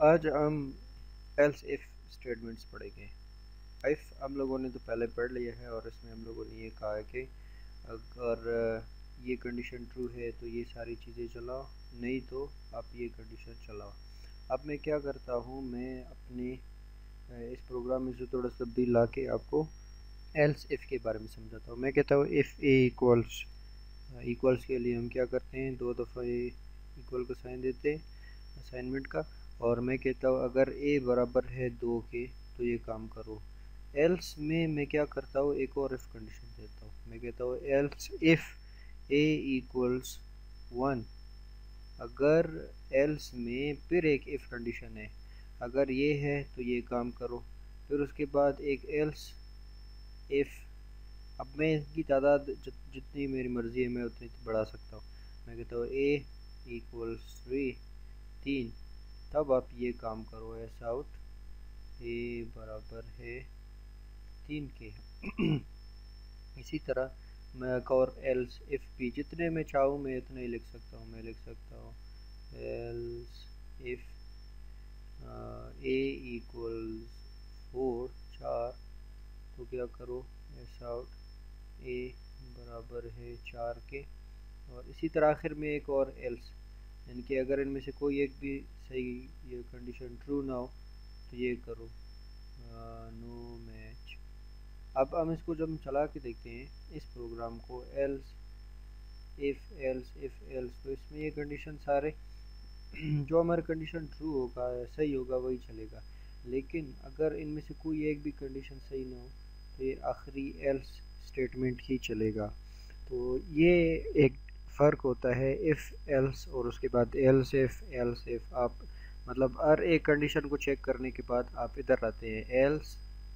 आज हम else if statements पढ़ेंगे। इफ हम लोगों ने तो पहले पढ़ लिया है और इसमें हम लोगों ने ये कहा है कि अगर ये कंडीशन ट्रू है तो ये सारी चीज़ें चलाओ, नहीं तो आप ये कंडीशन चलाओ। अब मैं क्या करता हूँ, मैं अपने इस प्रोग्राम में से थोड़ा सा तब्दील ला के आपको एल्स इफ के बारे में समझाता हूँ। मैं कहता हूँ इफ़ ए इक्वल्स के लिए हम क्या करते हैं, दो दफ़ा ए इक्वल का साइन देते हैं असाइनमेंट का, और मैं कहता हूँ अगर ए बराबर है 2 के तो ये काम करो। एल्स में मैं क्या करता हूँ, एक और इफ़ कंडीशन देता हूँ। मैं कहता हूँ एल्स इफ़ ए इक्वल्स 1। अगर एल्स में फिर एक इफ़ कंडीशन है, अगर ये है तो ये काम करो। फिर उसके बाद एक एल्स इफ़। अब मैं इसकी तादाद जितनी मेरी मर्ज़ी है मैं उतनी बढ़ा सकता हूँ। मैं कहता हूँ ए इक्वल्स 3, तब आप ये काम करो, ऐसा आउट ए बराबर है 3 के। इसी तरह मैं एक और एल्स इफ़ भी, जितने मैं चाहूँ मैं इतने ही लिख सकता हूँ। मैं लिख सकता हूँ एल्स इफ़ ए इक्वल्स 4, तो क्या करो, ऐसा आउट ए बराबर है 4 के। और इसी तरह आखिर में एक और एल्स, यानी कि अगर इनमें से कोई एक भी सही ये कंडीशन ट्रू ना हो तो ये करो नो मैच। अब हम इसको जब हम चला के देखते हैं इस प्रोग्राम को, एल्स इफ़ एल्स, तो इसमें ये कंडीशन सारे जो हमारा कंडीशन ट्रू होगा सही होगा वही चलेगा। लेकिन अगर इनमें से कोई एक भी कंडीशन सही ना हो तो ये आखिरी एल्स स्टेटमेंट ही चलेगा। तो ये एक फ़र्क होता है इफ़ एल्स और उसके बाद एल्स इफ़। आप मतलब हर एक कंडीशन को चेक करने के बाद आप इधर आते हैं एल्स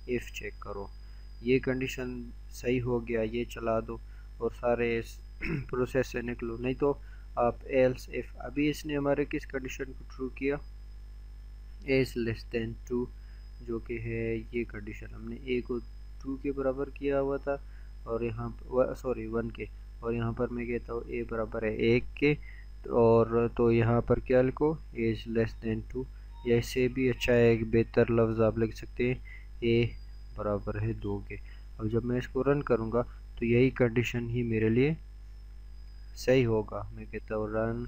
इफ़ चेक करो, ये कंडीशन सही हो गया ये चला दो और सारे प्रोसेस से निकलो। नहीं तो आप एल्स इफ़, अभी इसने हमारे किस कंडीशन को ट्रू किया, ए इज़ लेस देन 2, जो कि है ये कंडीशन। हमने ए को 2 के बराबर किया हुआ था और यहाँ सॉरी 1 के, और यहाँ पर मैं कहता हूँ ए बराबर है 1 के, और तो यहाँ पर क्या लिखो, ए इज़ लेस देन 2, या इससे भी अच्छा है एक बेहतर लफ्ज़ आप लिख सकते हैं ए बराबर है 2 के। अब जब मैं इसको रन करूँगा तो यही कंडीशन ही मेरे लिए सही होगा। मैं कहता हूँ रन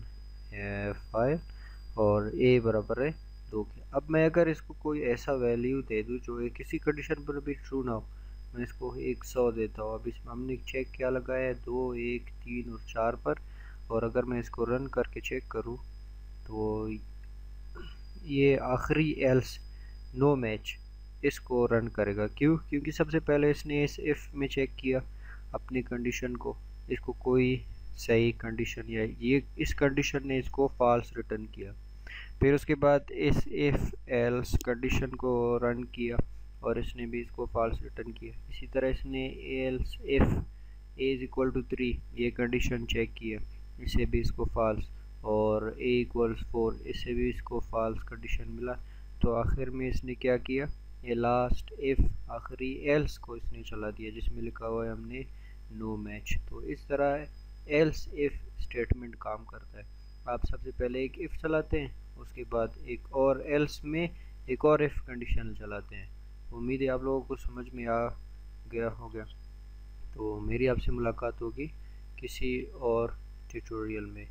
फाइल और ए बराबर है 2 के। अब मैं अगर इसको कोई ऐसा वैल्यू दे दूँ जो किसी कंडीशन पर भी ट्रू ना हो, मैं इसको 100 देता हूँ। अब इसमें हमने चेक क्या लगाया है, 2, 1, 3 और 4 पर, और अगर मैं इसको रन करके चेक करूँ तो ये आखिरी एल्स नो मैच इसको रन करेगा। क्यों? क्योंकि सबसे पहले इसने इस इफ़ में चेक किया अपनी कंडीशन को, इसको कोई सही कंडीशन या ये इस कंडीशन ने इसको फॉल्स रिटर्न किया। फिर उसके बाद इस इफ़ एल्स कंडीशन को रन किया और इसने भी इसको फॉल्स रिटर्न किया। इसी तरह इसने else if A is equal to 3 ये कंडीशन चेक किया, इसे भी इसको फॉल्स, और ए इक्वल्स 4 इससे भी इसको फॉल्स कंडीशन मिला। तो आखिर में इसने क्या किया, ये लास्ट इफ़ आखिरी एल्स को इसने चला दिया जिसमें लिखा हुआ है हमने नो मैच। तो इस तरह एल्स इफ़ स्टेटमेंट काम करता है। आप सबसे पहले एक इफ़ चलाते हैं, उसके बाद एक और एल्स में एक और इफ़ कंडीशन चलाते हैं। उम्मीद है आप लोगों को समझ में आ गया होगा। तो मेरी आपसे मुलाकात होगी किसी और ट्यूटोरियल में।